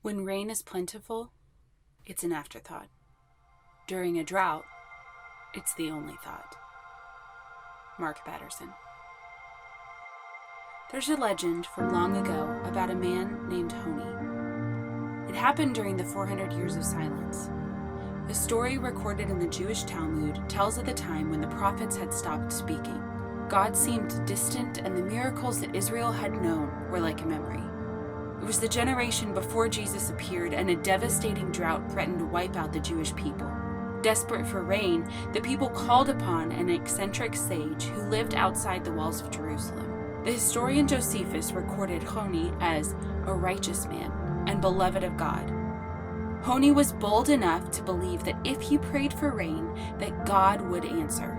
When rain is plentiful, it's an afterthought. During a drought, it's the only thought. Mark Batterson. There's a legend from long ago about a man named Honi. It happened during the 400 years of silence. The story recorded in the Jewish Talmud tells of the time when the prophets had stopped speaking. God seemed distant, and the miracles that Israel had known were like a memory. It was the generation before Jesus appeared, and a devastating drought threatened to wipe out the Jewish people. Desperate for rain, the people called upon an eccentric sage who lived outside the walls of Jerusalem. The historian Josephus recorded Honi as a righteous man and beloved of God. Honi was bold enough to believe that if he prayed for rain, that God would answer.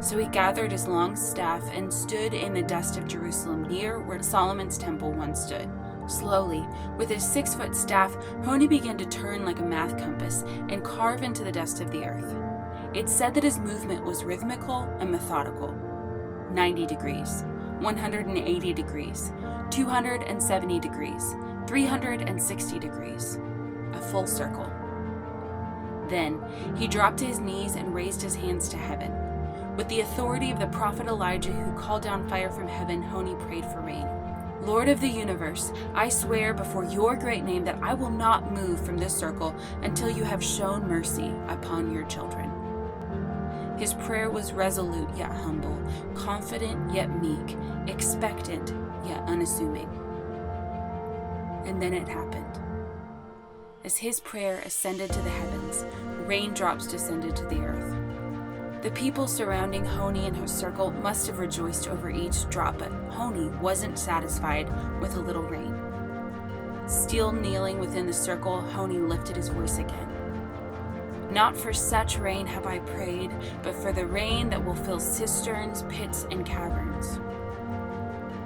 So he gathered his long staff and stood in the dust of Jerusalem near where Solomon's temple once stood. Slowly, with his 6-foot staff, Honi began to turn like a math compass and carve into the dust of the earth. It's said that his movement was rhythmical and methodical. 90 degrees, 180 degrees, 270 degrees, 360 degrees. A full circle. Then he dropped to his knees and raised his hands to heaven. With the authority of the prophet Elijah, who called down fire from heaven, Honi prayed for rain. Lord of the universe, I swear before your great name that I will not move from this circle until you have shown mercy upon your children. His prayer was resolute yet humble, confident yet meek, expectant yet unassuming. And then it happened. As his prayer ascended to the heavens, raindrops descended to the earth. The people surrounding Honi and her circle must have rejoiced over each drop, but Honi wasn't satisfied with a little rain. Still kneeling within the circle, Honi lifted his voice again. Not for such rain have I prayed, but for the rain that will fill cisterns, pits, and caverns.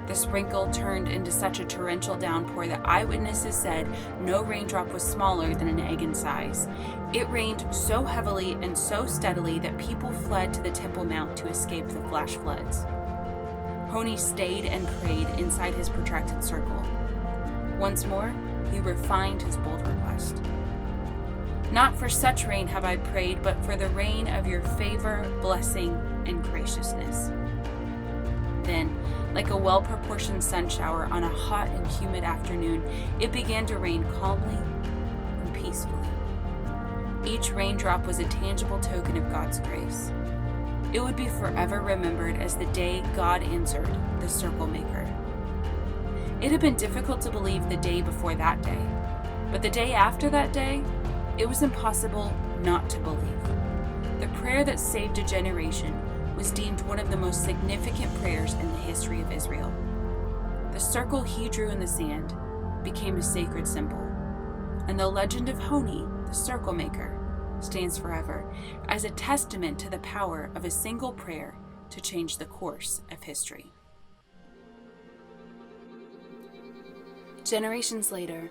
The sprinkle turned into such a torrential downpour that eyewitnesses said no raindrop was smaller than an egg in size. It rained so heavily and so steadily that people fled to the Temple Mount to escape the flash floods. Honi stayed and prayed inside his protracted circle. Once more, he refined his bold request. Not for such rain have I prayed, but for the rain of your favor, blessing, and graciousness. Then, like a well-proportioned sun shower on a hot and humid afternoon, it began to rain calmly and peacefully. Each raindrop was a tangible token of God's grace. It would be forever remembered as the day God answered the Circlemaker. It had been difficult to believe the day before that day, but the day after that day, it was impossible not to believe. The prayer that saved a generation was deemed one of the most significant prayers in the history of Israel. The circle he drew in the sand became a sacred symbol, and the legend of Honi the Circlemaker stands forever as a testament to the power of a single prayer to change the course of history. Generations later,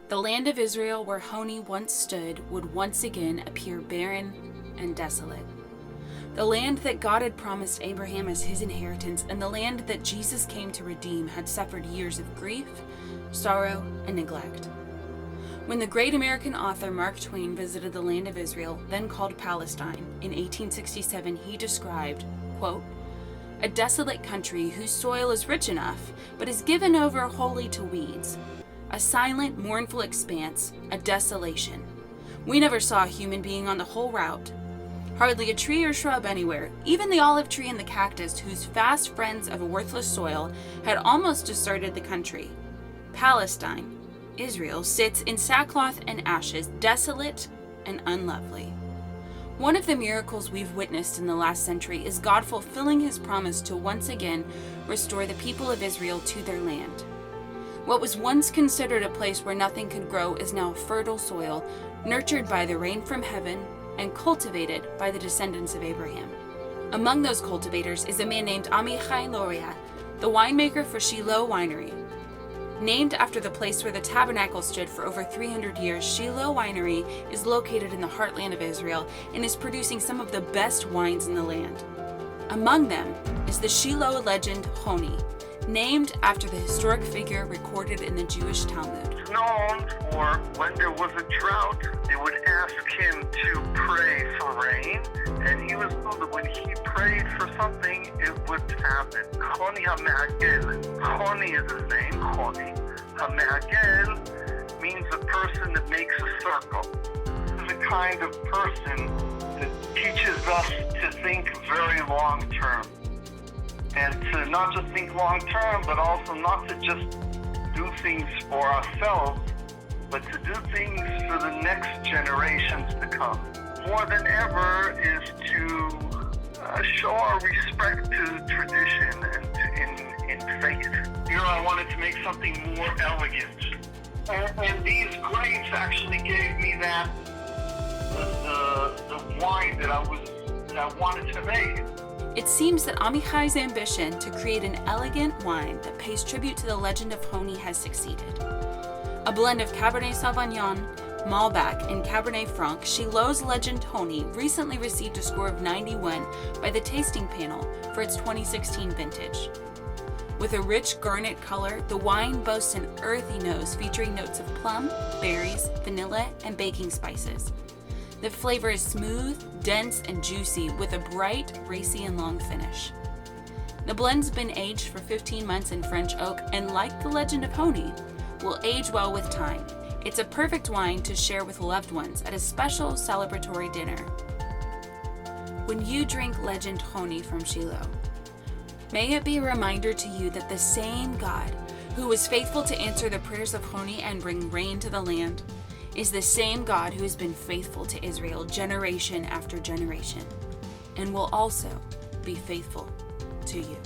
the land of Israel where Honi once stood would once again appear barren and desolate. The land that God had promised Abraham as his inheritance and the land that Jesus came to redeem had suffered years of grief, sorrow, and neglect. When the great American author Mark Twain visited the land of Israel, then called Palestine, in 1867, he described, quote, "a desolate country whose soil is rich enough, but is given over wholly to weeds. A silent, mournful expanse, a desolation. We never saw a human being on the whole route. Hardly a tree or shrub anywhere, even the olive tree and the cactus, whose fast friends of a worthless soil had almost deserted the country. Palestine, Israel, sits in sackcloth and ashes, desolate and unlovely." One of the miracles we've witnessed in the last century is God fulfilling his promise to once again restore the people of Israel to their land. What was once considered a place where nothing could grow is now fertile soil, nurtured by the rain from heaven and cultivated by the descendants of Abraham. Among those cultivators is a man named Amichai Lourie, the winemaker for Shiloh Winery. Named after the place where the tabernacle stood for over 300 years, Shiloh Winery is located in the heartland of Israel and is producing some of the best wines in the land. Among them is the Shiloh legend Honi, named after the historic figure recorded in the Jewish Talmud. It's known or when there was a drought, they would ask him to pray for rain, and he was told that when he prayed for something, it would happen. Honi HaMe'agel. Honi is his name, Honi. HaMe'agel means a person that makes a circle. This is a kind of person that teaches us to think very long term. And to not just think long term, but also not to just do things for ourselves, but to do things for the next generations to come. More than ever is to show our respect to tradition and in faith. Here I wanted to make something more elegant. And these grapes actually gave me that, the wine that I wanted to make. It seems that Amichai's ambition to create an elegant wine that pays tribute to the legend of Honi has succeeded. A blend of Cabernet Sauvignon, Malbec, and Cabernet Franc, Shiloh's legend Honi recently received a score of 91 by the tasting panel for its 2016 vintage. With a rich garnet color, the wine boasts an earthy nose featuring notes of plum, berries, vanilla, and baking spices. The flavor is smooth, dense, and juicy with a bright, racy, and long finish. The blend's been aged for 15 months in French oak and, like the legend of Honi, will age well with time. It's a perfect wine to share with loved ones at a special celebratory dinner. When you drink legend Honi from Shiloh, may it be a reminder to you that the same God who was faithful to answer the prayers of Honi and bring rain to the land is the same God who has been faithful to Israel generation after generation and will also be faithful to you.